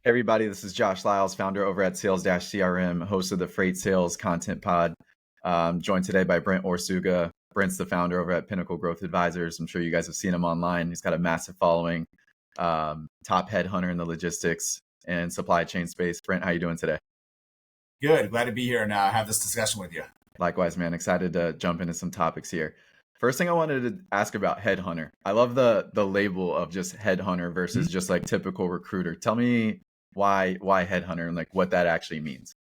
Hey everybody, this is Josh Lyles, founder over at Sales-CRM, host of the Freight Sales Content Pod. Joined today by Brent Orsuga. Brent's the founder over at Pinnacle Growth Advisors. I'm sure you guys have seen him online. He's got a massive following, top headhunter in the logistics and supply chain space. Brent, how you doing today? Good. Glad to be here and have this discussion with you. Likewise, man. Excited to jump into some topics here. First thing I wanted to ask about headhunter. I love the label of just headhunter versus just like typical recruiter. Tell me why headhunter and like what that actually means.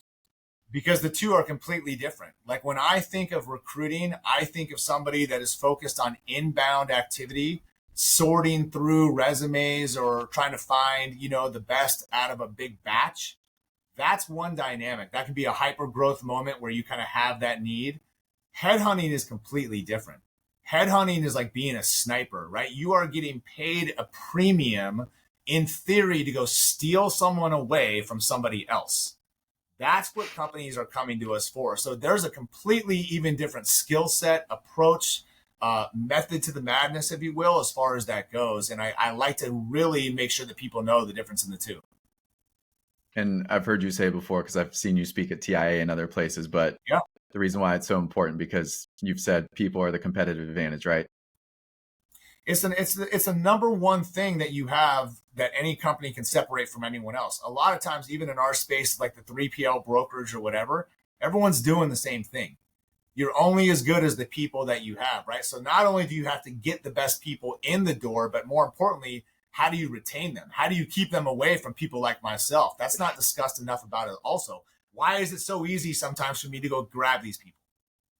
Because the two are completely different. Like when I think of recruiting, I think of somebody that is focused on inbound activity, sorting through resumes or trying to find, the best out of a big batch. That's one dynamic. That can be a hyper growth moment where you kind of have that need. Headhunting is completely different. Headhunting is like being a sniper, right? You are getting paid a premium in theory to go steal someone away from somebody else. That's what companies are coming to us for. So there's a completely even different skill set, approach, method to the madness, if you will, as far as that goes. And I like to really make sure that people know the difference in the two. And I've heard you say before, because I've seen you speak at TIA and other places, but Yeah. the reason why it's so important, because you've said people are the competitive advantage, right? It's a number one thing that you have that any company can separate from anyone else. A lot of times, even in our space, like the 3PL brokerage or whatever, everyone's doing the same thing. You're only as good as the people that you have, right? So not only do you have to get the best people in the door, but more importantly, how do you retain them? How do you keep them away from people like myself? That's not discussed enough about it also. Why is it so easy sometimes for me to go grab these people?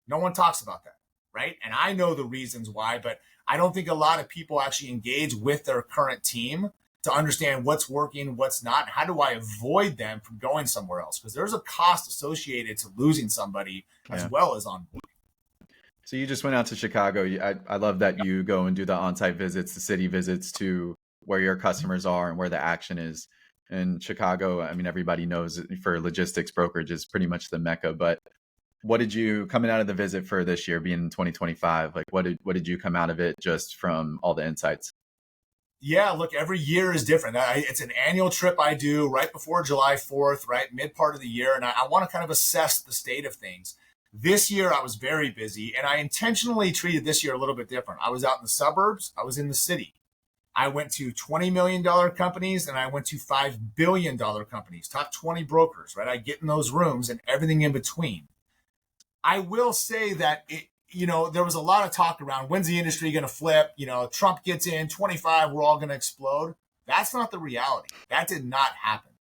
No one talks about that, right? And I know the reasons why, but I don't think a lot of people actually engage with their current team to understand what's working, what's not. How do I avoid them from going somewhere else? Because there's a cost associated to losing somebody as well as on board. So you just went out to Chicago. I love that you go and do the on-site visits, the city visits to where your customers are and where the action is. In Chicago, I mean, everybody knows for logistics brokerage is pretty much the mecca. But what did you, coming out of the visit for this year, being in 2025, like what did you come out of it just from all the insights? Yeah, look, every year is different. It's an annual trip I do right before July 4th, right, mid part of the year. And I want to kind of assess the state of things. This year, I was very busy, and I intentionally treated this year a little bit different. I was out in the suburbs. I was in the city. I went to $20 million companies and I went to $5 billion companies, top 20 brokers, right? I get in those rooms and everything in between. I will say that there was a lot of talk around when's the industry going to flip? Trump gets in 25, we're all going to explode. That's not the reality. That did not happen.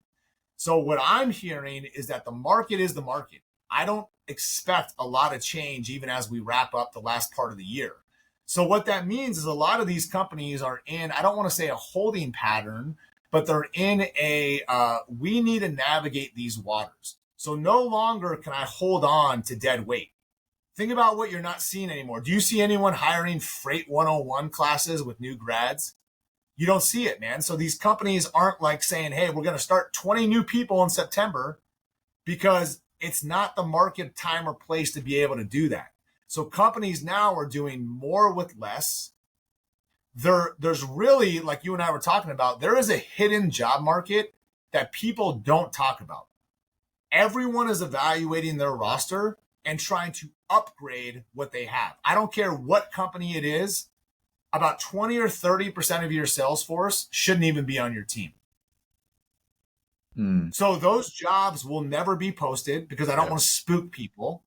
So what I'm hearing is that the market is the market. I don't expect a lot of change even as we wrap up the last part of the year. So what that means is a lot of these companies are in, I don't want to say a holding pattern, but they're in we need to navigate these waters. So no longer can I hold on to dead weight. Think about what you're not seeing anymore. Do you see anyone hiring Freight 101 classes with new grads? You don't see it, man. So these companies aren't like saying, hey, we're going to start 20 new people in September, because it's not the market time or place to be able to do that. So companies now are doing more with less. There's really, like you and I were talking about, there is a hidden job market that people don't talk about. Everyone is evaluating their roster and trying to upgrade what they have. I don't care what company it is, about 20 or 30% of your sales force shouldn't even be on your team. So those jobs will never be posted because I don't want to spook people.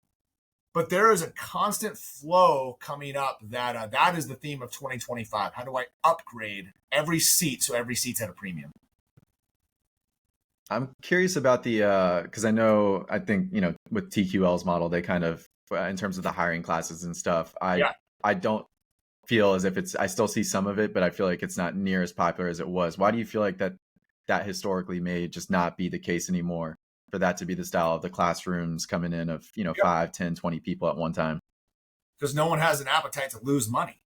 But there is a constant flow coming up that is the theme of 2025. How do I upgrade every seat so every seat's at a premium? I'm curious about because I think, with TQL's model, they kind of, in terms of the hiring classes and stuff, I don't feel as if I still see some of it, but I feel like it's not near as popular as it was. Why do you feel like that historically may just not be the case anymore, for that to be the style of the classrooms coming in of, 5, 10, 20 people at one time? Because no one has an appetite to lose money.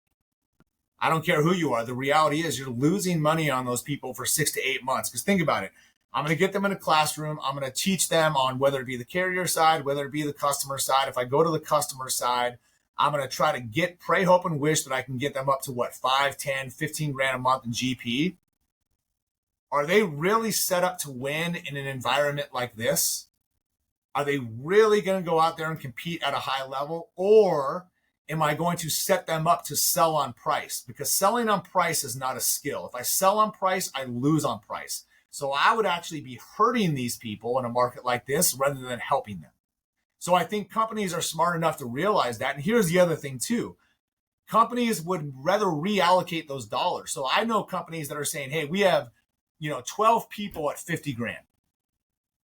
I don't care who you are. The reality is you're losing money on those people for 6 to 8 months. Because think about it. I'm going to get them in a classroom. I'm going to teach them on whether it be the carrier side, whether it be the customer side. If I go to the customer side, I'm going to try to pray, hope, and wish that I can get them up to 5, 10, 15 grand a month in GP. Are they really set up to win in an environment like this? Are they really going to go out there and compete at a high level? Or am I going to set them up to sell on price? Because selling on price is not a skill. If I sell on price, I lose on price. So I would actually be hurting these people in a market like this rather than helping them. So I think companies are smart enough to realize that. And here's the other thing too. Companies would rather reallocate those dollars. So I know companies that are saying, hey, we have, 12 people at 50 grand.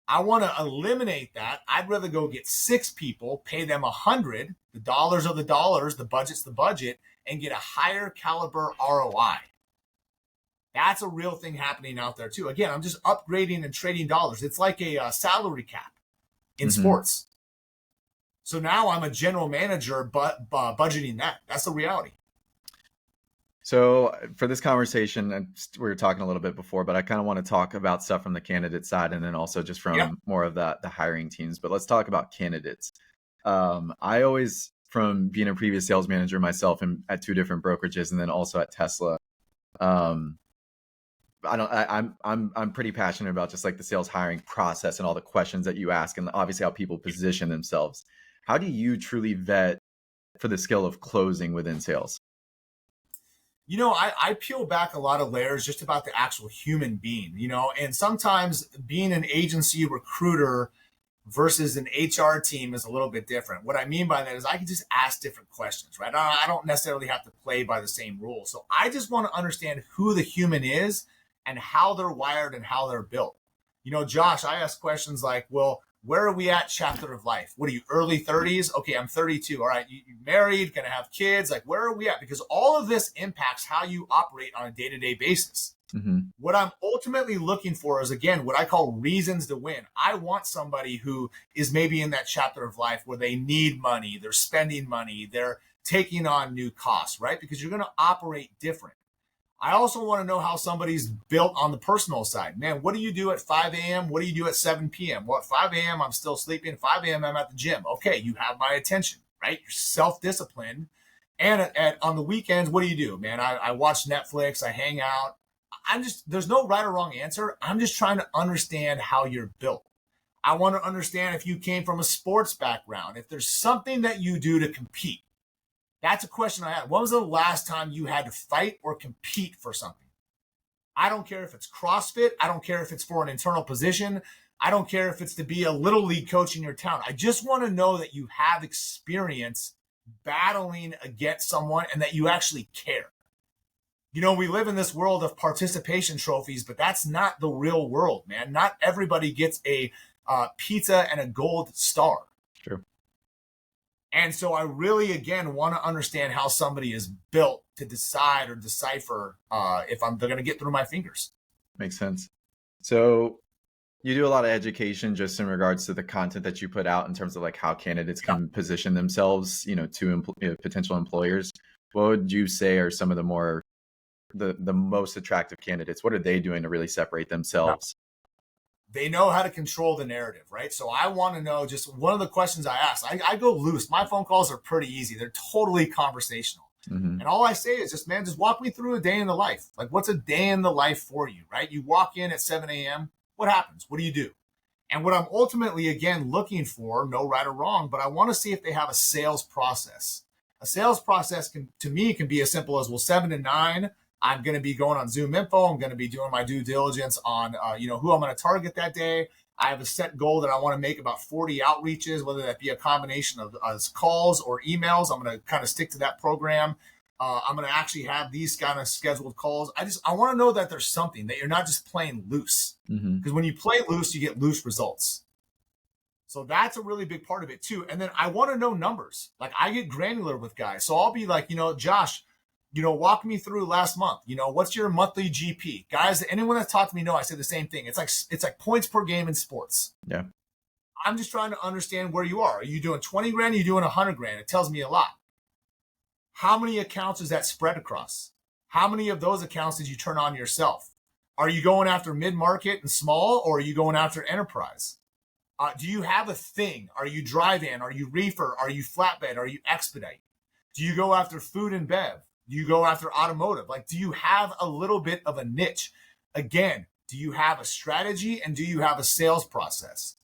I want to eliminate that. I'd rather go get 6 people, pay them 100. The dollars are the dollars, the budget's the budget, and get a higher caliber ROI. That's a real thing happening out there too. Again, I'm just upgrading and trading dollars. It's like a salary cap in sports. So now I'm a general manager, but budgeting that. That's the reality. So for this conversation, we were talking a little bit before, but I kind of want to talk about stuff from the candidate side and then also just from more of the hiring teams. But let's talk about candidates. I always, from being a previous sales manager myself and at 2 different brokerages and then also at Tesla, I'm pretty passionate about just like the sales hiring process and all the questions that you ask and obviously how people position themselves. How do you truly vet for the skill of closing within sales? I peel back a lot of layers just about the actual human being, and sometimes being an agency recruiter versus an HR team is a little bit different. What I mean by that is I can just ask different questions, right? I don't necessarily have to play by the same rules. So I just want to understand who the human is and how they're wired and how they're built. Josh, I ask questions like, well, where are we at chapter of life? What are you, early 30s? Okay, I'm 32. All right, you married, gonna have kids. Like, where are we at? Because all of this impacts how you operate on a day-to-day basis. What I'm ultimately looking for is, again, what I call reasons to win. I want somebody who is maybe in that chapter of life where they need money, they're spending money, they're taking on new costs, right? Because you're gonna operate different. I also want to know how somebody's built on the personal side. Man, what do you do at 5 a.m.? What do you do at 7 p.m.? Well, at 5 a.m., I'm still sleeping. 5 a.m., I'm at the gym. Okay, you have my attention, right? You're self-disciplined. And on the weekends, what do you do? Man, I watch Netflix. I hang out. There's no right or wrong answer. I'm just trying to understand how you're built. I want to understand if you came from a sports background, if there's something that you do to compete. That's a question I had. When was the last time you had to fight or compete for something? I don't care if it's CrossFit. I don't care if it's for an internal position. I don't care if it's to be a little league coach in your town. I just want to know that you have experience battling against someone and that you actually care. We live in this world of participation trophies, but that's not the real world, man. Not everybody gets a pizza and a gold star. True. And so I really, again, want to understand how somebody is built to decide or decipher if they're going to get through my fingers. Makes sense. So you do a lot of education just in regards to the content that you put out in terms of like how candidates can position themselves, to potential employers. What would you say are some of the most attractive candidates? What are they doing to really separate themselves? They know how to control the narrative, right? So I want to know, just one of the questions I ask, I go loose. My phone calls are pretty easy. They're totally conversational. And all I say is just walk me through a day in the life. Like, what's a day in the life for you, right? You walk in at 7 a.m. What happens? What do you do? And what I'm ultimately, again, looking for, no right or wrong, but I want to see if they have a sales process. A sales process can be as simple as, 7 to 9, I'm going to be going on Zoom info. I'm going to be doing my due diligence on, who I'm going to target that day. I have a set goal that I want to make about 40 outreaches, whether that be a combination of calls or emails. I'm going to kind of stick to that program. I'm going to actually have these kind of scheduled calls. I want to know that there's something, that you're not just playing loose. Because when you play loose, you get loose results. So that's a really big part of it too. And then I want to know numbers. Like, I get granular with guys. So I'll be like, Josh, walk me through last month. What's your monthly GP? Guys, anyone that's talked to me know I say the same thing. It's like points per game in sports. Yeah. I'm just trying to understand where you are. Are you doing 20 grand? Are you doing 100 grand? It tells me a lot. How many accounts is that spread across? How many of those accounts did you turn on yourself? Are you going after mid-market and small, or are you going after enterprise? Do you have a thing? Are you drive-in? Are you reefer? Are you flatbed? Are you expedite? Do you go after food and bev? Do you go after automotive? Like, do you have a little bit of a niche? Again, Do you have a strategy and do you have a sales process?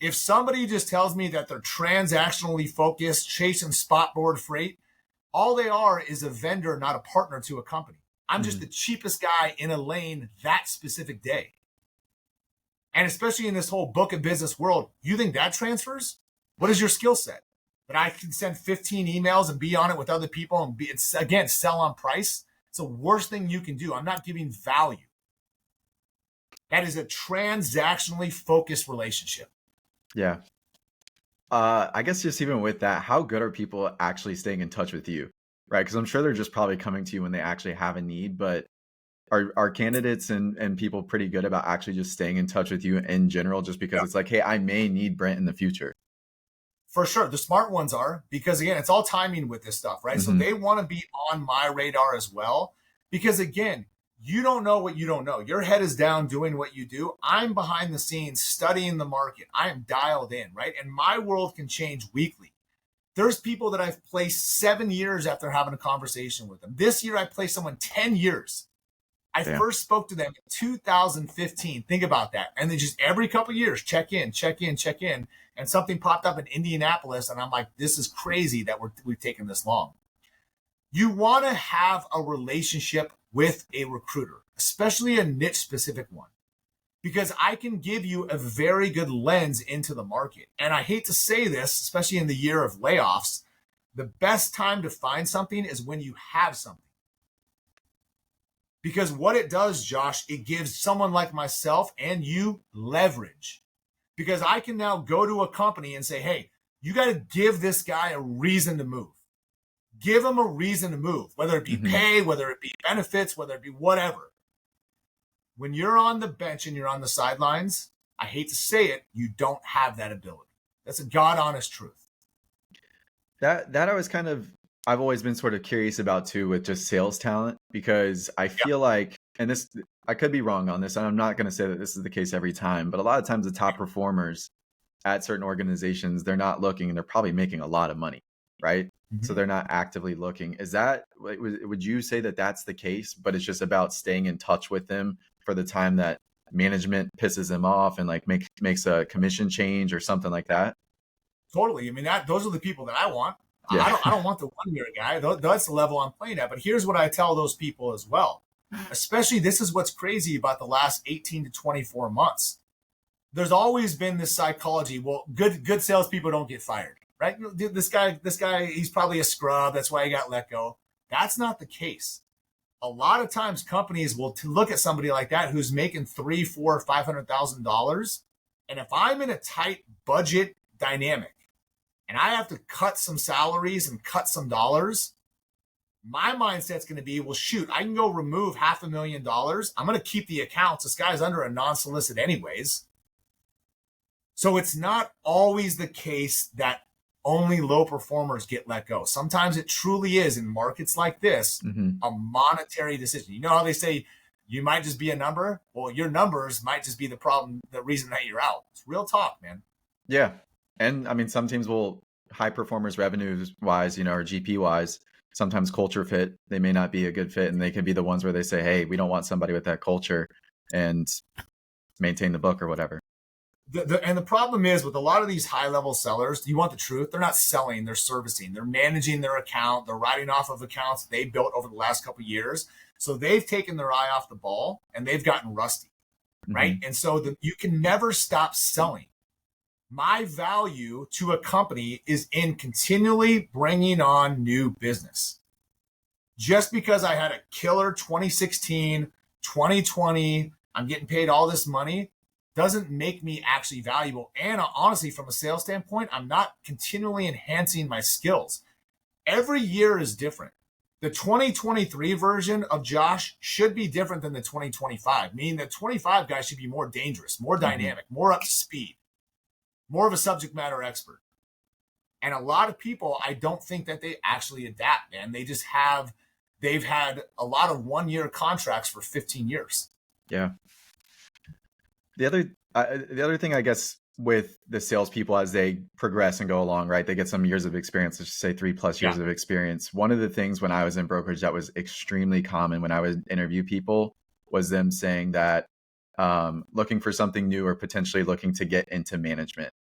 If somebody just tells me that they're transactionally focused, chasing spot board freight, all they are is a vendor, not a partner to a company. I'm just the cheapest guy in a lane that specific day. And especially in this whole book of business world, you think that transfers? What is your skill set? That I can send 15 emails and be on it with other people and again, sell on price? It's the worst thing you can do. I'm not giving value. That is a transactionally focused relationship. Yeah. I guess just even with that, how good are people actually staying in touch with you? Right? Because I'm sure they're just probably coming to you when they actually have a need, but are candidates and people pretty good about actually just staying in touch with you in general, just because it's like, hey, I may need Brent in the future? For sure. The smart ones are, because again, it's all timing with this stuff, right? So they want to be on my radar as well, because again, you don't know what you don't know. Your head is down doing what you do. I'm behind the scenes studying the market. I am dialed in, right? And my world can change weekly. There's people that I've placed 7 years after having a conversation with them. This year, I placed someone 10 years. I first spoke to them in 2015. Think about that. And then just every couple of years, check in. And something popped up in Indianapolis. And I'm like, this is crazy that we've taken this long. You want to have a relationship with a recruiter, especially a niche specific one, because I can give you a very good lens into the market. And I hate to say this, especially in the year of layoffs, the best time to find something is when you have something. Because what it does, Josh, it gives someone like myself and you leverage. Because I can now go to a company and say, hey, you got to give this guy a reason to move. Give him a reason to move, whether it be pay, whether it be benefits, whether it be whatever. When you're on the bench and you're on the sidelines, I hate to say it, you don't have that ability. That's a God honest truth. That I was kind of, I've always been sort of curious about too with just sales talent, because I feel like, and this, I could be wrong on this, and I'm not going to say that this is the case every time, but a lot of times the top performers at certain organizations, they're not looking and they're probably making a lot of money, right? So they're not actively looking. Is that, would you say that that's the case, but it's just about staying in touch with them for the time that management pisses them off and like makes a commission change or something like that? Totally. I mean, those are the people that I want. Yeah. I don't want the 1 year guy. That's the level I'm playing at. But here's what I tell those people as well. Especially, this is what's crazy about the last 18 to 24 months. There's always been this psychology. Well, good salespeople don't get fired, right? This guy, he's probably a scrub. That's why he got let go. That's not the case. A lot of times companies will look at somebody like that who's making $300,000, $400,000, $500,000. And if I'm in a tight budget dynamic and I have to cut some salaries and cut some dollars, my mindset's going to be, well, shoot, I can go remove $500,000. I'm going to keep the accounts. This guy's under a non-solicit anyways. So it's not always the case that only low performers get let go. Sometimes it truly is, in markets like this, a monetary decision. You know how they say you might just be a number? Well, your numbers might just be the problem, the reason that you're out. It's real talk, man. Yeah. And I mean, some teams will, high performers revenues wise, or GP wise, sometimes culture fit, they may not be a good fit. And they can be the ones where they say, hey, we don't want somebody with that culture, and maintain the book or whatever. And the problem is with a lot of these high-level sellers, you want the truth, they're not selling, they're servicing. They're managing their account. They're writing off of accounts they built over the last couple of years. So they've taken their eye off the ball and they've gotten rusty, right? And so you can never stop selling. My value to a company is in continually bringing on new business. Just because I had a killer 2016, 2020, I'm getting paid all this money, doesn't make me actually valuable. And honestly, from a sales standpoint, I'm not continually enhancing my skills. Every year is different. The 2023 version of Josh should be different than the 2025, meaning the 25 guy should be more dangerous, more dynamic, more up to speed, more of a subject matter expert. And a lot of people, I don't think that they actually adapt, man. They've had a lot of 1 year contracts for 15 years. Yeah. The other thing, I guess, with the salespeople as they progress and go along, right? They get some years of experience, let's just say 3+ years of experience. One of the things when I was in brokerage that was extremely common when I would interview people was them saying that looking for something new or potentially looking to get into management.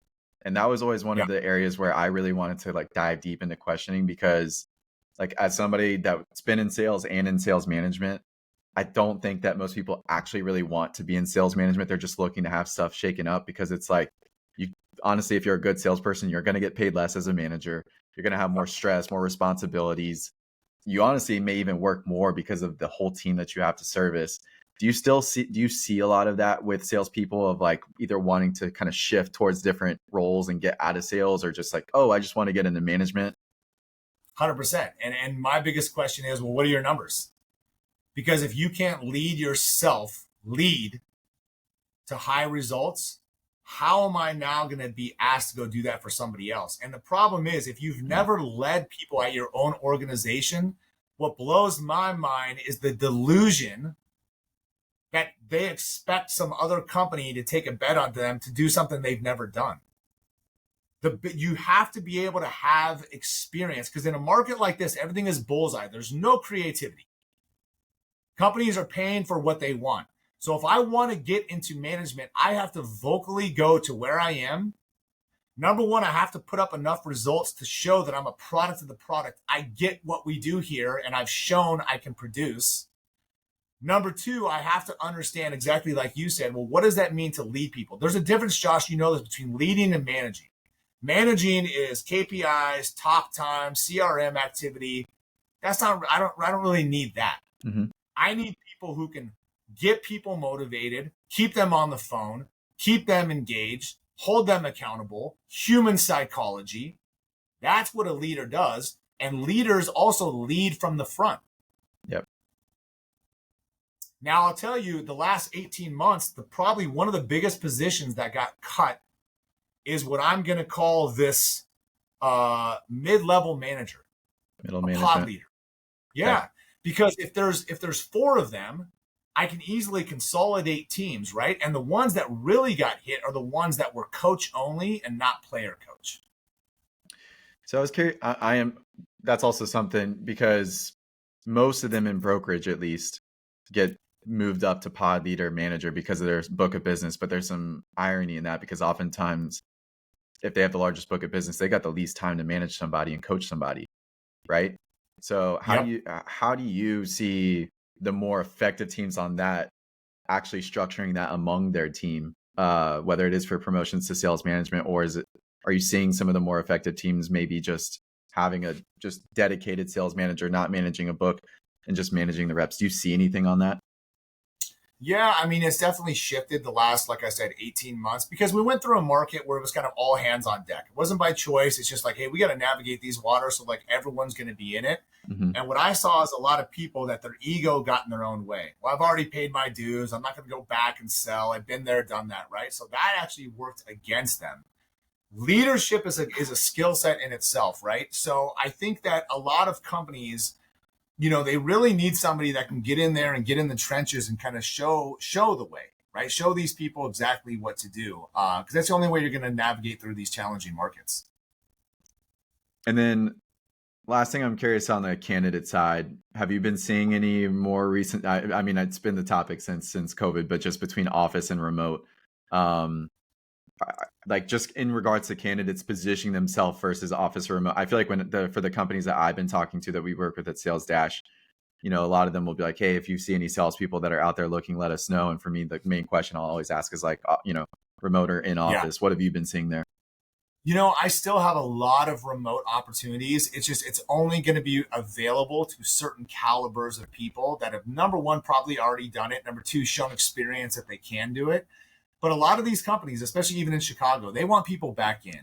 And that was always one of the areas where I really wanted to like dive deep into questioning, because like as somebody that's been in sales and in sales management, I don't think that most people actually really want to be in sales management. They're just looking to have stuff shaken up, because it's like, you honestly, if you're a good salesperson, you're going to get paid less as a manager. You're going to have more stress, more responsibilities. You honestly may even work more because of the whole team that you have to service. Do you see a lot of that with salespeople, of like either wanting to kind of shift towards different roles and get out of sales, or just like, oh, I just want to get into management? 100%. And my biggest question is, well, what are your numbers? Because if you can't lead yourself, lead to high results, how am I now going to be asked to go do that for somebody else? And the problem is, if you've never led people at your own organization, what blows my mind is the delusion that they expect some other company to take a bet on them to do something they've never done. You have to be able to have experience, because in a market like this, everything is bullseye. There's no creativity. Companies are paying for what they want. So if I want to get into management, I have to vocally go to where I am. Number one, I have to put up enough results to show that I'm a product of the product. I get what we do here, and I've shown I can produce. Number two, I have to understand, exactly like you said, well, what does that mean to lead people? There's a difference, Josh, you know this, between leading and managing. Managing is KPIs, talk time, CRM activity. That's not, I don't really need that. Mm-hmm. I need people who can get people motivated, keep them on the phone, keep them engaged, hold them accountable, human psychology. That's what a leader does. And leaders also lead from the front. Yep. Now, I'll tell you, the last 18 months, probably one of the biggest positions that got cut is what I'm going to call this mid-level manager, pod leader. Yeah, okay. Because if there's four of them, I can easily consolidate teams, right? And the ones that really got hit are the ones that were coach only and not player coach. So I was curious. That's also something, because most of them in brokerage, at least, get moved up to pod leader, manager because of their book of business. But there's some irony in that, because oftentimes, if they have the largest book of business, they got the least time to manage somebody and coach somebody, right? So how do you see the more effective teams on that actually structuring that among their team, whether it is for promotions to sales management, or are you seeing some of the more effective teams maybe just having a just dedicated sales manager, not managing a book and just managing the reps? Do you see anything on that? Yeah, I mean, it's definitely shifted the last, like I said, 18 months, because we went through a market where it was kind of all hands on deck. It wasn't by choice. It's just like, hey, we got to navigate these waters, so like everyone's going to be in it. Mm-hmm. And what I saw is a lot of people that their ego got in their own way. Well, I've already paid my dues. I'm not going to go back and sell. I've been there, done that, right? So that actually worked against them. Leadership is a skill set in itself, right? So I think that a lot of companies, they really need somebody that can get in there and get in the trenches and kind of show the way, right? Show these people exactly what to do, because that's the only way you're going to navigate through these challenging markets. And then last thing, I'm curious on the candidate side, have you been seeing any more recent, I mean, it's been the topic since COVID, but just between office and remote, like just in regards to candidates positioning themselves versus office or remote, I feel like for the companies that I've been talking to that we work with at Sales Dash, a lot of them will be like, hey, if you see any salespeople that are out there looking, let us know. And for me, the main question I'll always ask is like, remote or in office. Yeah. What have you been seeing there? I still have a lot of remote opportunities. It's only going to be available to certain calibers of people that have, number one, probably already done it. Number two, shown experience that they can do it. But a lot of these companies, especially even in Chicago, they want people back in.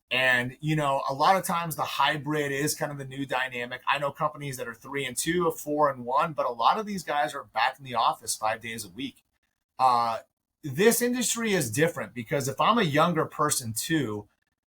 And, a lot of times the hybrid is kind of the new dynamic. I know companies that are 3 and 2, 4 and 1, but a lot of these guys are back in the office 5 days a week. This industry is different, because if I'm a younger person too,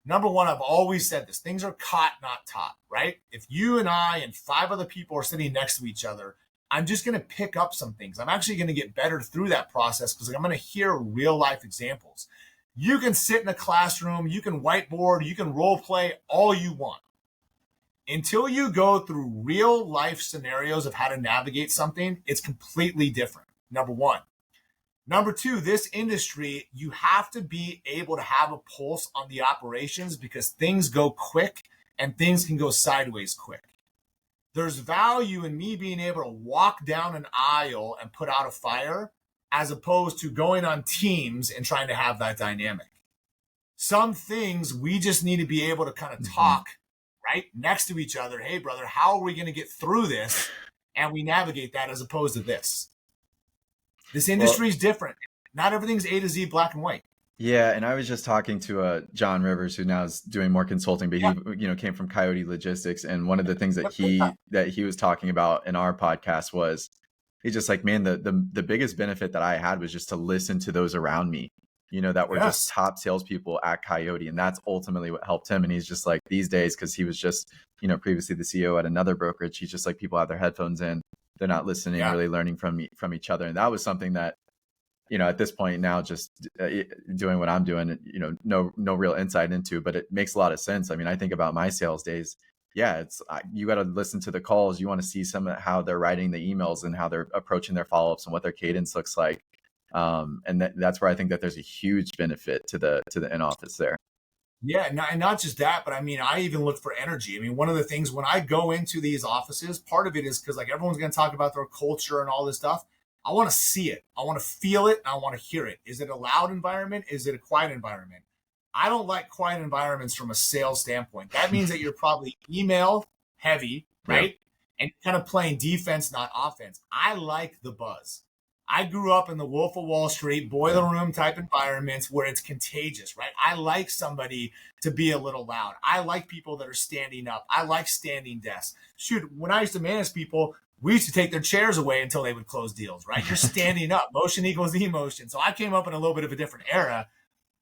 number one, I've always said this, things are caught, not taught, right? If you and I and 5 other people are sitting next to each other, I'm just going to pick up some things. I'm actually going to get better through that process, because I'm going to hear real life examples. You can sit in a classroom, you can whiteboard, you can role play all you want. Until you go through real life scenarios of how to navigate something, it's completely different. Number one. Number two, this industry, you have to be able to have a pulse on the operations because things go quick and things can go sideways quick. There's value in me being able to walk down an aisle and put out a fire as opposed to going on teams and trying to have that dynamic. Some things we just need to be able to kind of talk right next to each other. Hey, brother, how are we going to get through this? And we navigate that as opposed to this. This industry is different. Not everything's A to Z, black and white. Yeah, and I was just talking to John Rivers, who now is doing more consulting, but he came from Coyote Logistics, and one of the things that he was talking about in our podcast was he's just like, man, the biggest benefit that I had was just to listen to those around me, that were just top salespeople at Coyote, and that's ultimately what helped him. And he's just like, these days, because he was just previously the CEO at another brokerage, he's just like, people have their headphones in, they're not listening, really learning from each other, and that was something that. At this point now, just doing what I'm doing, no real insight into, but it makes a lot of sense. I mean, I think about my sales days. Yeah, it's you got to listen to the calls. You want to see how they're writing the emails and how they're approaching their follow-ups and what their cadence looks like. And that's where I think that there's a huge benefit to the in-office there. Yeah, and not just that, but I mean, I even look for energy. I mean, one of the things when I go into these offices, part of it is because like everyone's going to talk about their culture and all this stuff. I want to see it. I want to feel it. And I want to hear it. Is it a loud environment? Is it a quiet environment? I don't like quiet environments from a sales standpoint. That means that you're probably email heavy, right? And kind of playing defense, not offense. I like the buzz. I grew up in the Wolf of Wall Street, boiler room type environments where it's contagious, right? I like somebody to be a little loud. I like people that are standing up. I like standing desks. Shoot, when I used to manage people, we used to take their chairs away until they would close deals, right? You're standing up. Motion equals emotion. So I came up in a little bit of a different era,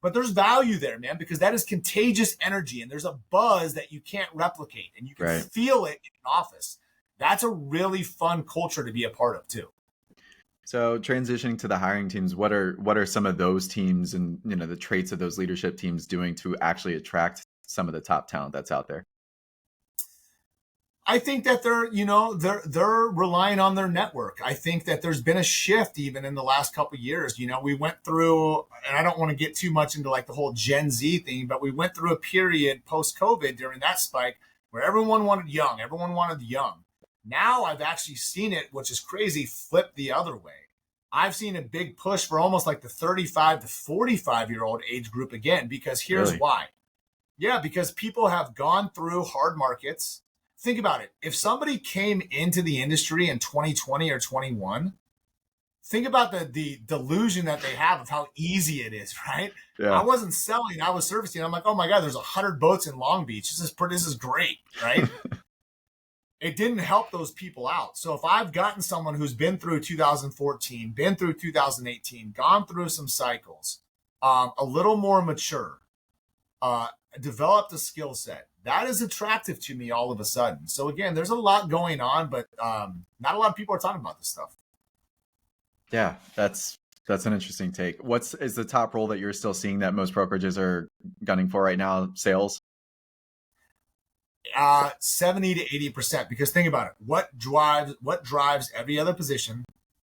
but there's value there, man, because that is contagious energy and there's a buzz that you can't replicate and you can feel it in an office. That's a really fun culture to be a part of too. So transitioning to the hiring teams, what are some of those teams and the traits of those leadership teams doing to actually attract some of the top talent that's out there? I think that they're relying on their network. I think that there's been a shift even in the last couple of years. We went through, and I don't want to get too much into like the whole Gen Z thing, but we went through a period post-COVID during that spike where everyone wanted young. Everyone wanted young. Now I've actually seen it, which is crazy, flip the other way. I've seen a big push for almost like the 35 to 45-year-old age group again, because here's why. Yeah, because people have gone through hard markets. Think about it. If somebody came into the industry in 2020 or 21, think about the delusion that they have of how easy it is, right? Yeah. I wasn't selling, I was servicing. I'm like, oh my God, there's 100 boats in Long Beach. This is great, right? It didn't help those people out. So if I've gotten someone who's been through 2014, been through 2018, gone through some cycles, a little more mature, developed a skill set, that is attractive to me all of a sudden. So again, there's a lot going on, but not a lot of people are talking about this stuff. Yeah, that's an interesting take. Is the top role that you're still seeing that most brokerages are gunning for right now? Sales? 70 to 80%. Because think about it. What drives every other position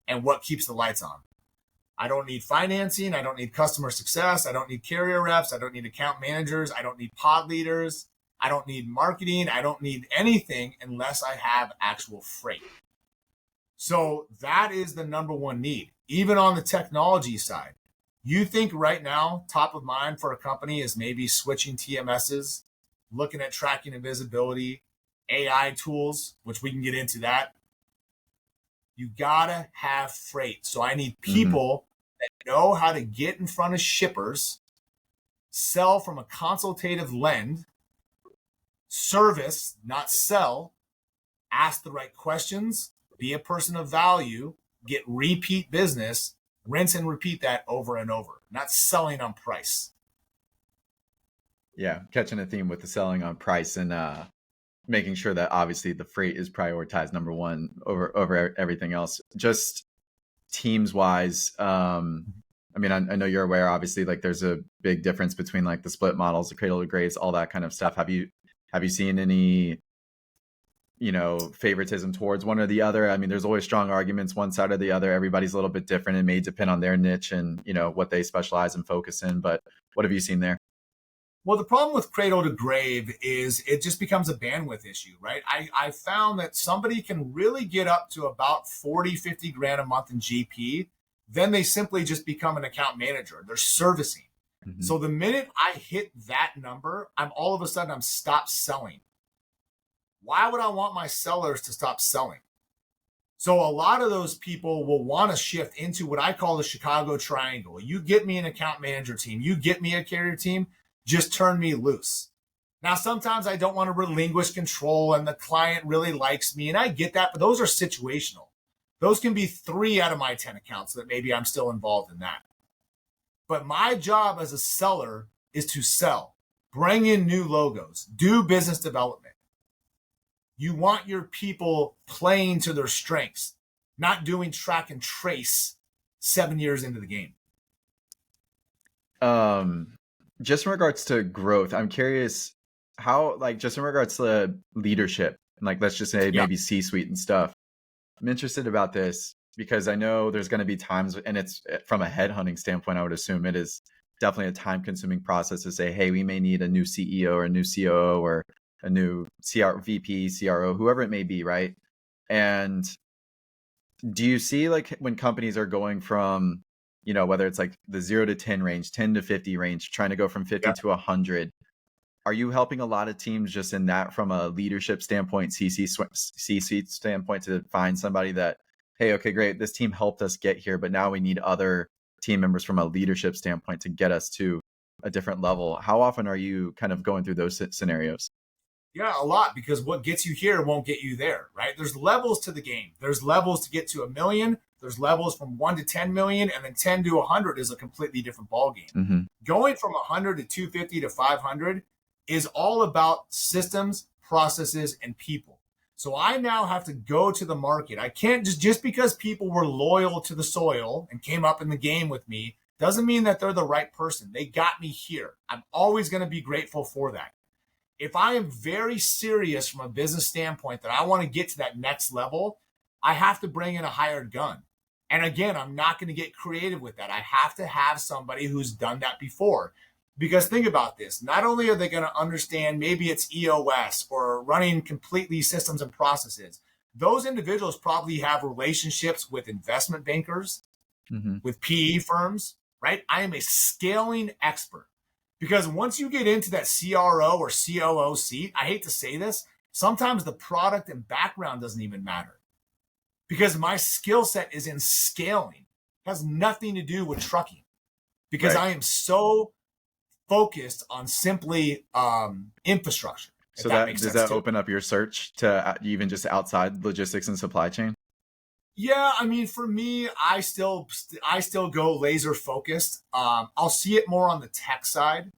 and what keeps the lights on? I don't need financing. I don't need customer success. I don't need carrier reps. I don't need account managers. I don't need pod leaders. I don't need marketing. I don't need anything unless I have actual freight. So that is the number one need. Even on the technology side, you think right now, top of mind for a company is maybe switching TMSs, looking at tracking and visibility, AI tools, which we can get into that. You gotta have freight. So I need people that know how to get in front of shippers, sell from a consultative lens, service, not sell, ask the right questions, be a person of value, get repeat business, rinse and repeat that over and over, not selling on price. Yeah, catching a theme with the selling on price and making sure that obviously the freight is prioritized number one over everything else. Just teams wise, I mean, I know you're aware, obviously, like there's a big difference between like the split models, the cradle to graves, all that kind of stuff. Have you seen any, favoritism towards one or the other. I mean, there's always strong arguments one side or the other. Everybody's a little bit different. It may depend on their niche and, what they specialize and focus in. But what have you seen there? Well, the problem with cradle to grave is it just becomes a bandwidth issue, right? I found that somebody can really get up to about 40, 50 grand a month in GP. Then they simply just become an account manager. They're servicing. Mm-hmm. So the minute I hit that number, I'm stopped selling. Why would I want my sellers to stop selling? So a lot of those people will want to shift into what I call the Chicago Triangle. You get me an account manager team, you get me a carrier team, just turn me loose. Now, sometimes I don't want to relinquish control and the client really likes me, and I get that, but those are situational. Those can be 3 out of my 10 accounts that maybe I'm still involved in that. But my job as a seller is to sell, bring in new logos, do business development. You want your people playing to their strengths, not doing track and trace 7 years into the game. Just in regards to growth, I'm curious how, just in regards to leadership, let's just say maybe C-suite and stuff. I'm interested about this because I know there's going to be times, and it's from a headhunting standpoint, I would assume it is definitely a time-consuming process to say, hey, we may need a new CEO or a new COO or a new VP, CRO, whoever it may be, right? And do you see when companies are going from, whether it's the 0 to 10 range, 10 to 50 range, trying to go from 50 to 100, are you helping a lot of teams just in that from a leadership standpoint, C-suite standpoint, to find somebody that, hey, okay, great, this team helped us get here, but now we need other team members from a leadership standpoint to get us to a different level? How often are you kind of going through those scenarios? Yeah, a lot, because what gets you here won't get you there, right? There's levels to the game. There's levels to get to 1 million. There's levels from 1 to 10 million, and then 10 to 100 is a completely different ballgame. Mm-hmm. Going from 100 to 250 to 500 is all about systems, processes, and people. So I now have to go to the market. I can't just because people were loyal to the soil and came up in the game with me doesn't mean that they're the right person. They got me here. I'm always going to be grateful for that. If I am very serious from a business standpoint that I want to get to that next level, I have to bring in a hired gun. And again, I'm not going to get creative with that. I have to have somebody who's done that before. Because think about this. Not only are they going to understand, maybe it's EOS or running completely systems and processes. Those individuals probably have relationships with investment bankers, with PE firms, right? I am a scaling expert. Because once you get into that CRO or COO seat, I hate to say this, sometimes the product and background doesn't even matter. Because my skill set is in scaling. It has nothing to do with trucking. Because I am so focused on simply infrastructure. So does that open up your search to even just outside logistics and supply chain? Yeah, I mean, for me, I still go laser focused. I'll see it more on the tech side,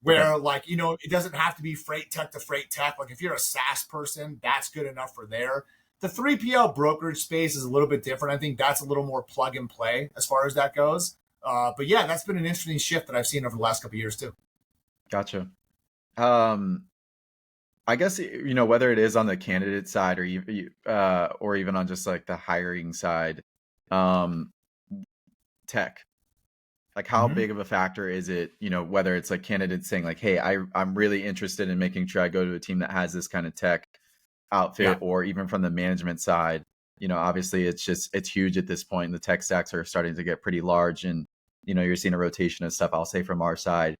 where it doesn't have to be freight tech to freight tech. Like if you're a SaaS person, that's good enough for there. The 3PL brokerage space is a little bit different. I think that's a little more plug and play as far as that goes. But yeah, that's been an interesting shift that I've seen over the last couple of years too. Gotcha. I guess, whether it is on the candidate side or even on just the hiring side, tech, how big of a factor is it, whether it's candidates saying hey, I'm really interested in making sure I go to a team that has this kind of tech outfit, or even from the management side, obviously it's huge at this point. The tech stacks are starting to get pretty large, and, you're seeing a rotation of stuff. I'll say from our side,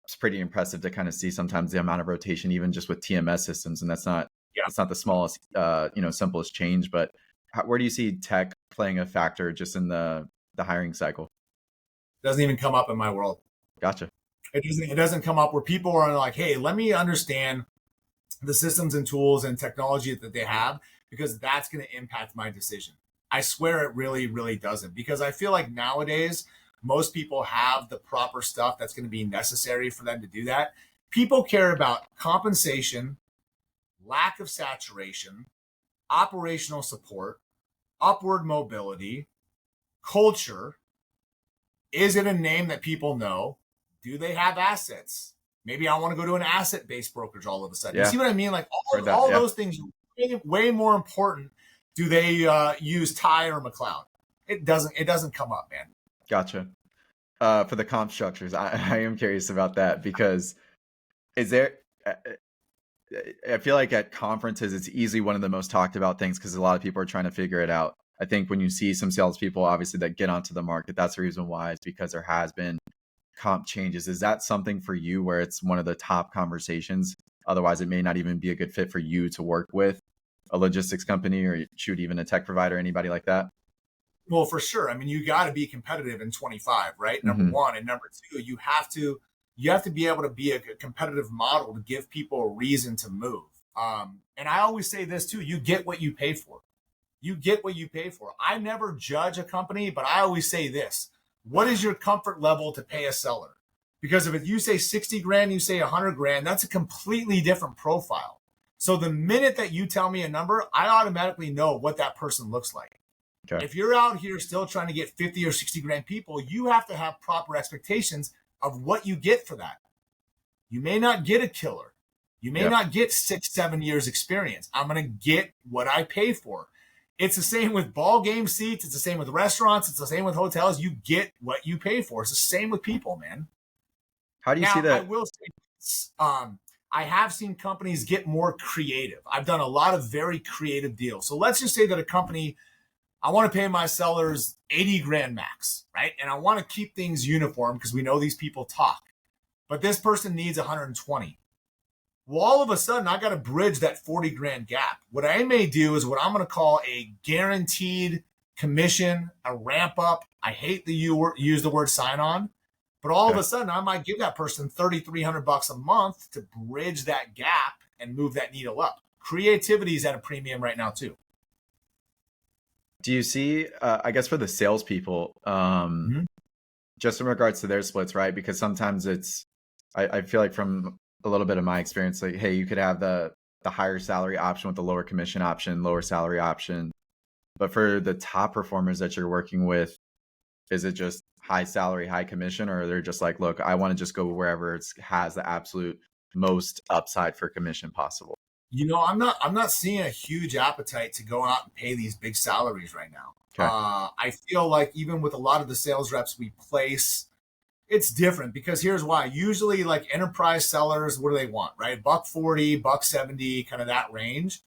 it's pretty impressive to kind of see sometimes the amount of rotation, even just with TMS systems. And that's not the smallest, simplest change, but where do you see tech playing a factor just in the hiring cycle? Doesn't even come up in my world. Gotcha. It doesn't come up where people are like, hey, let me understand the systems and tools and technology that they have, because that's going to impact my decision. I swear it really, really doesn't, because I feel like nowadays, most people have the proper stuff that's going to be necessary for them to do that. People care about compensation, lack of saturation, operational support, upward mobility, culture. Is it a name that people know? Do they have assets? Maybe I want to go to an asset-based brokerage all of a sudden. You see what I mean? All those things way more important. Do they use Ty or McLeod? It doesn't come up, man. Gotcha. For the comp structures, I am curious about that because is there, I feel like at conferences, it's easily one of the most talked about things because a lot of people are trying to figure it out. I think when you see some salespeople, obviously, that get onto the market, that's the reason why, is because there has been comp changes. Is that something for you where it's one of the top conversations? Otherwise, it may not even be a good fit for you to work with a logistics company or shoot, even a tech provider, anybody like that? Well, for sure. I mean, you got to be competitive in 25, right? Number Mm-hmm. one. And number two, you have to be able to be a competitive model to give people a reason to move. And I always say this too, you get what you pay for. You get what you pay for. I never judge a company, but I always say this: what is your comfort level to pay a seller? Because if you say 60 grand, you say 100 grand, that's a completely different profile. So the minute that you tell me a number, I automatically know what that person looks like. Okay. If you're out here still trying to get 50 or 60 grand people, you have to have proper expectations of what you get for that. You may not get a killer. You may not get 6-7 years experience. I'm going to get what I pay for. It's the same with ball game seats. It's the same with restaurants. It's the same with hotels. You get what you pay for. It's the same with people, man. How do you see that? I will say, I have seen companies get more creative. I've done a lot of very creative deals. So let's just say that a company, I want to pay my sellers 80 grand max, right? And I want to keep things uniform because we know these people talk. But this person needs 120. Well, all of a sudden, I got to bridge that 40 grand gap. What I may do is what I'm going to call a guaranteed commission, a ramp up. I hate that you use the word sign on, but all of a sudden, I might give that person $3,300 a month to bridge that gap and move that needle up. Creativity is at a premium right now, too. Do you see, I guess for the salespeople, just in regards to their splits, right? Because sometimes I feel like from a little bit of my experience, like, hey, you could have the higher salary option with the lower commission option, lower salary option. But for the top performers that you're working with, is it just high salary, high commission, or they're just like, look, I want to just go wherever it has the absolute most upside for commission possible? I'm not seeing a huge appetite to go out and pay these big salaries right now. Okay. I feel like even with a lot of the sales reps we place, it's different because here's why. Usually like enterprise sellers, what do they want, right? $140, $170, kind of that range.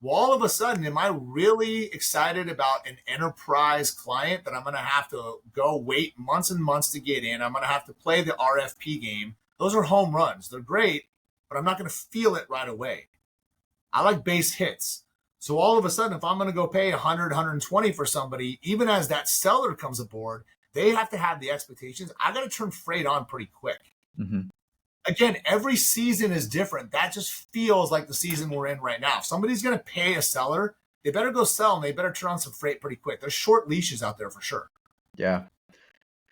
Well, all of a sudden, am I really excited about an enterprise client that I'm going to have to go wait months and months to get in? I'm going to have to play the RFP game. Those are home runs. They're great, but I'm not going to feel it right away. I like base hits. So all of a sudden, if I'm going to go pay 100, 120 for somebody, even as that seller comes aboard, they have to have the expectations. I got to turn freight on pretty quick. Mm-hmm. Again, every season is different. That just feels like the season we're in right now. If somebody's going to pay a seller, they better go sell and they better turn on some freight pretty quick. There's short leashes out there for sure. Yeah.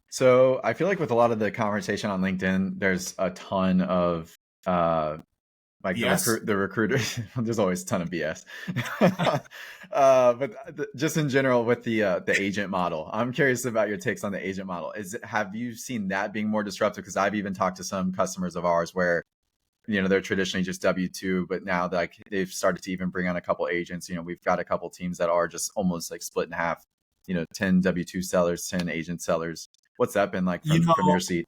So I feel like with a lot of the conversation on LinkedIn, there's a ton of like the recruiters. There's always a ton of BS. But just in general with the agent model, I'm curious about your takes on the agent model. Have you seen that being more disruptive? Because I've even talked to some customers of ours where, they're traditionally just W-2, but now like they've started to even bring on a couple agents. We've got a couple teams that are just almost like split in half, 10 W-2 sellers, 10 agent sellers. What's that been like from your seat?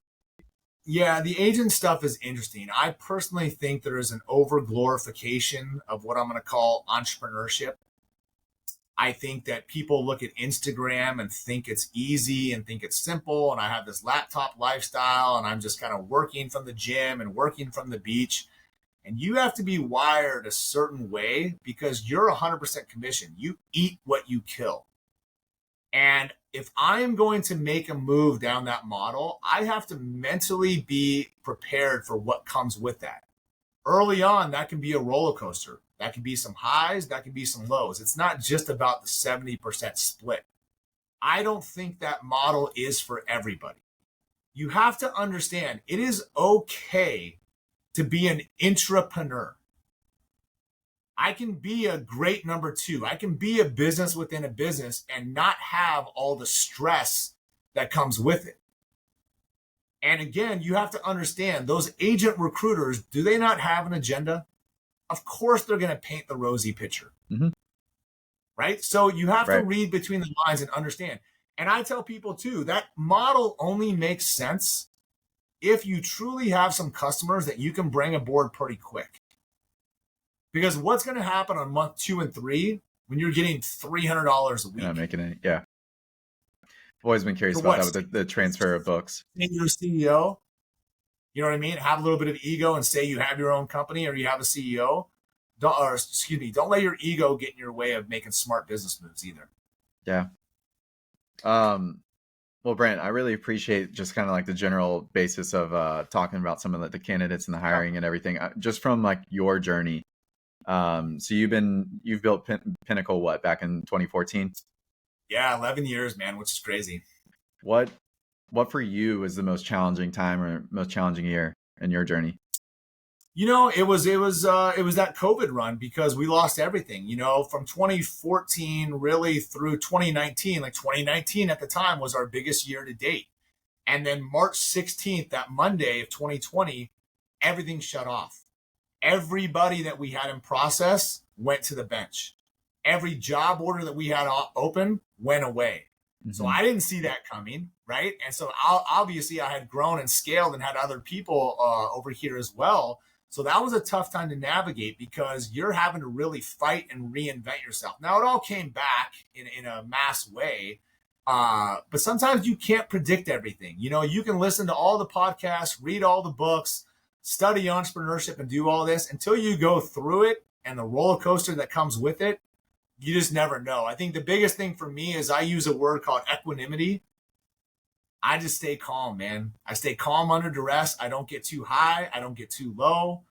Yeah, the agent stuff is interesting. I personally think there is an over-glorification of what I'm going to call entrepreneurship. I think that people look at Instagram and think it's easy and think it's simple, and I have this laptop lifestyle, and I'm just kind of working from the gym and working from the beach. And you have to be wired a certain way because you're 100% commission. You eat what you kill. And if I am going to make a move down that model, I have to mentally be prepared for what comes with that. Early on, that can be a roller coaster. That can be some highs, that can be some lows. It's not just about the 70% split. I don't think that model is for everybody. You have to understand it is okay to be an intrapreneur. I can be a great number two. I can be a business within a business and not have all the stress that comes with it. And again, you have to understand those agent recruiters, do they not have an agenda? of course they're going to paint the rosy picture. Mm-hmm. Right? So you have to Right. read between the lines and understand. And I tell people too, that model only makes sense if you truly have some customers that you can bring aboard pretty quick. Because what's going to happen on month 2 and 3 when you're getting $300 a week? You're not making it. Yeah. I've always been curious For about what? that with the transfer of books. You're a CEO, you know what I mean? Have a little bit of ego and say you have your own company or you have a CEO. Don't let your ego get in your way of making smart business moves either. Yeah. Well, Brent, I really appreciate just kind of like the general basis of talking about some of the candidates and the hiring and everything, just from like your journey. So you've built Pinnacle what, back in 2014? Yeah, 11 years, man, which is crazy. What for you was the most challenging time or most challenging year in your journey? You know, it was that COVID run because we lost everything, you know, from 2014 really through 2019. Like 2019 at the time was our biggest year to date. And then March 16th, that Monday of 2020, everything shut off. Everybody that we had in process went to the bench. Every job order that we had open went away. Mm-hmm. So I didn't see that coming, right? And so obviously I had grown and scaled and had other people over here as well. So that was a tough time to navigate because you're having to really fight and reinvent yourself. Now, it all came back in a mass way, but sometimes you can't predict everything. You know, you can listen to all the podcasts, read all the books, study entrepreneurship, and do all this until you go through it and the roller coaster that comes with it. You just never know. I think the biggest thing for me is I use a word called equanimity. I just stay calm, man. I stay calm under duress. I don't get too high. I don't get too low.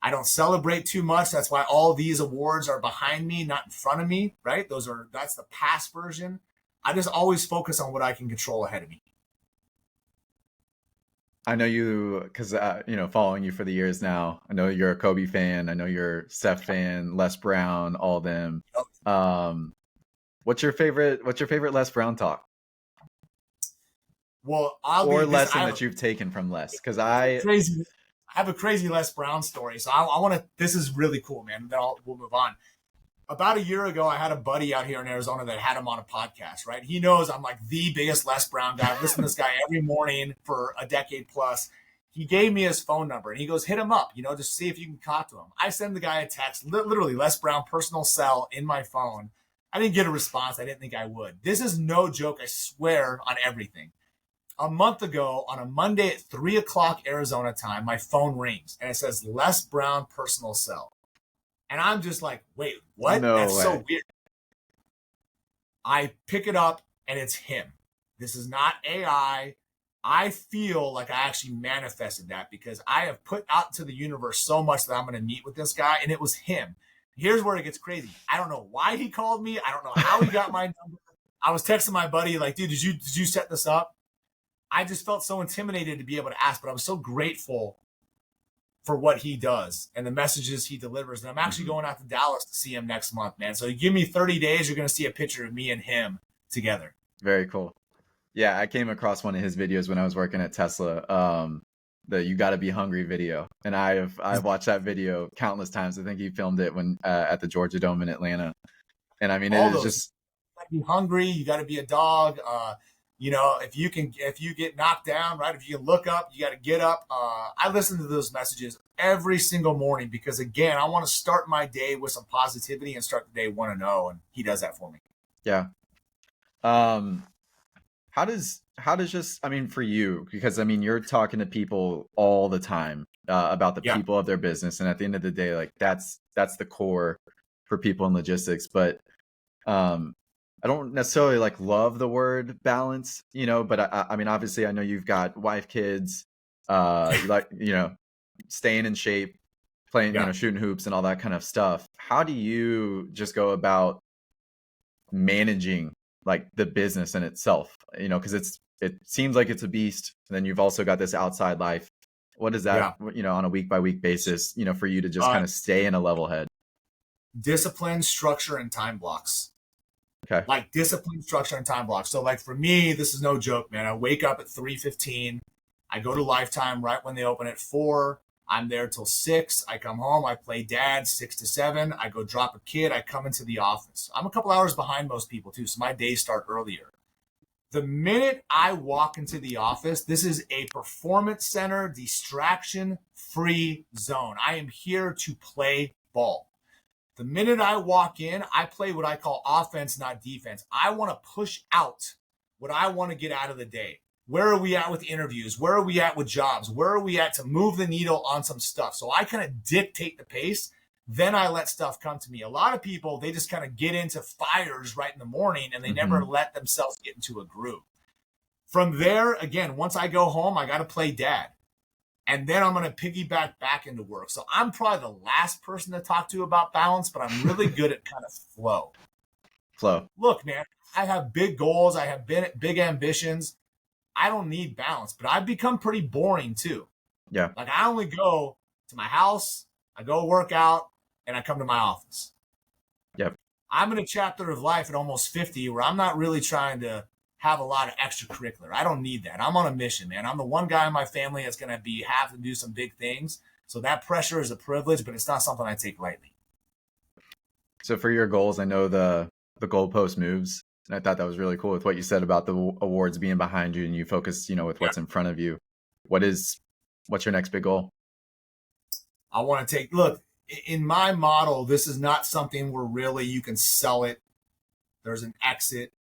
I don't celebrate too much. That's why all these awards are behind me, not in front of me, right? That's the past version. I just always focus on what I can control ahead of me. I know you, because following you for the years now. I know you're a Kobe fan. I know you're a Steph fan, Les Brown, all of them. What's your favorite Les Brown talk? Well, or lesson that you've taken from Les, because I have a crazy Les Brown story. So I want to. This is really cool, man. Then we'll move on. About a year ago, I had a buddy out here in Arizona that had him on a podcast. Right, he knows I'm like the biggest Les Brown guy. I listen to this guy every morning for a decade plus. He gave me his phone number and he goes, hit him up, just see if you can talk to him. I send the guy a text, literally Les Brown personal cell in my phone. I didn't get a response. I didn't think I would. This is no joke. I swear on everything. A month ago, on a Monday at 3:00 Arizona time, my phone rings and it says Les Brown personal cell. And I'm just like, wait, what? No That's way. So weird. I pick it up and it's him. This is not AI. I feel like I actually manifested that because I have put out to the universe so much that I'm going to meet with this guy, and it was him. Here's where it gets crazy. I don't know why he called me. I don't know how he got my number. I was texting my buddy like, dude, did you set this up? I just felt so intimidated to be able to ask, but I was so grateful for what he does and the messages he delivers. And I'm actually going out to Dallas to see him next month, man. So you give me 30 days, you're going to see a picture of me and him together. Very cool. Yeah, I came across one of his videos when I was working at Tesla, the "You Gotta Be Hungry" video, and I've watched that video countless times. I think he filmed it when at the Georgia Dome in Atlanta, and I mean, it is just. You gotta be hungry. You got to be a dog. If you get knocked down, right? If you can look up, you got to get up. I listen to those messages every single morning because, again, I want to start my day with some positivity and start the day 1-0, and he does that for me. Yeah. How does for you, because I mean, you're talking to people all the time about the people of their business, and at the end of the day, like that's the core for people in logistics. But I don't necessarily like love the word balance, but I mean, obviously I know you've got wife, kids, staying in shape, playing, shooting hoops and all that kind of stuff. How do you just go about managing like the business in itself, because it seems like it's a beast. And then you've also got this outside life. What is that, on a week by week basis, for you to just kind of stay in a level head? Discipline, structure, and time blocks. Okay. Like discipline, structure, and time blocks. So like for me, this is no joke, man. I wake up at 3:15. I go to Lifetime right when they open at 4. I'm there till 6. I come home. I play dad 6 to 7. I go drop a kid. I come into the office. I'm a couple hours behind most people too, so my days start earlier. The minute I walk into the office, this is a performance center, distraction-free zone. I am here to play ball. The minute I walk in, I play what I call offense, not defense. I want to push out what I want to get out of the day. Where are we at with interviews? Where are we at with jobs? Where are we at to move the needle on some stuff? So I kind of dictate the pace. Then I let stuff come to me. A lot of people, they just kind of get into fires right in the morning and they never let themselves get into a groove. From there, again, once I go home, I got to play dad. And then I'm going to piggyback back into work. So I'm probably the last person to talk to about balance, but I'm really good at kind of flow. Look, man, I have big goals. I have big ambitions. I don't need balance, but I've become pretty boring too. Yeah. Like I only go to my house, I go work out, and I come to my office. Yep. I'm in a chapter of life at almost 50 where I'm not really trying to have a lot of extracurricular. I don't need that. I'm on a mission, man. I'm the one guy in my family that's going to have to do some big things. So that pressure is a privilege, but it's not something I take lightly. So for your goals, I know the goalpost moves. And I thought that was really cool with what you said about the awards being behind you and you focus, with what's in front of you. What's your next big goal? I want to look, in my model, this is not something where really you can sell it. There's an exit,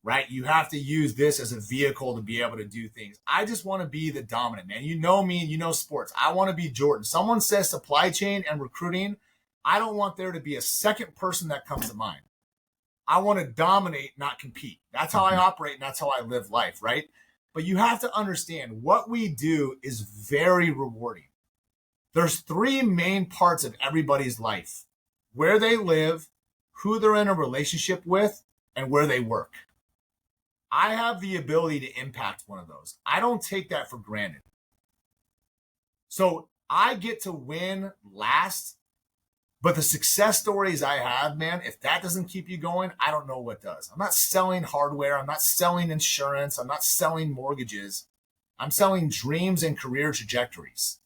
right? You have to use this as a vehicle to be able to do things. I just want to be the dominant, man. You know me and you know sports. I want to be Jordan. Someone says supply chain and recruiting. I don't want there to be a second person that comes to mind. I want to dominate, not compete. That's how I operate and that's how I live life, right? But you have to understand what we do is very rewarding. There's 3 main parts of everybody's life: where they live, who they're in a relationship with, and where they work. I have the ability to impact one of those. I don't take that for granted. So I get to win last. But the success stories I have, man, if that doesn't keep you going, I don't know what does. I'm not selling hardware. I'm not selling insurance. I'm not selling mortgages. I'm selling dreams and career trajectories.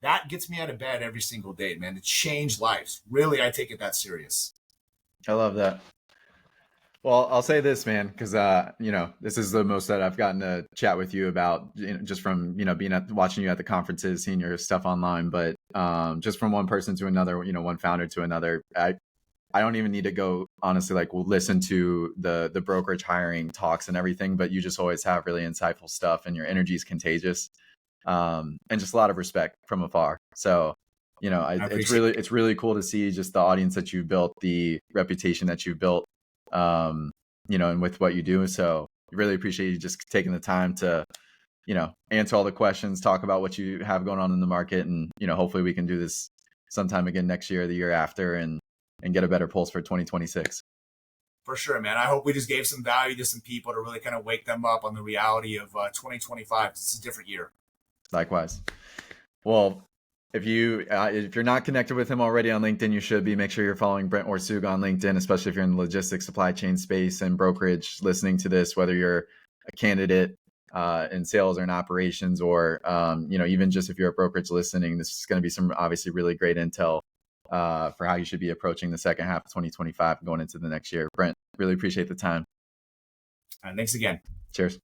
That gets me out of bed every single day, man, to change lives. Really, I take it that serious. I love that. Well, I'll say this, man, because this is the most that I've gotten to chat with you about, just from watching you at the conferences, seeing your stuff online. But just from one person to another, one founder to another, I don't even need to go honestly listen to the brokerage hiring talks and everything. But you just always have really insightful stuff, and your energy is contagious, and just a lot of respect from afar. So it's really cool to see just the audience that you built, the reputation that you built. And with what you do. So really appreciate you just taking the time to, answer all the questions, talk about what you have going on in the market. And, hopefully we can do this sometime again next year or the year after and get a better pulse for 2026. For sure, man. I hope we just gave some value to some people to really kind of wake them up on the reality of 2025. It's a different year. Likewise. Well, if you're not connected with him already on LinkedIn, you should be. Make sure you're following Brent Orsuga on LinkedIn, especially if you're in the logistics, supply chain space and brokerage, listening to this, whether you're a candidate in sales or in operations, or even just if you're a brokerage listening. This is going to be some obviously really great intel for how you should be approaching the second half of 2025 and going into the next year. Brent, really appreciate the time. Thanks again. Cheers.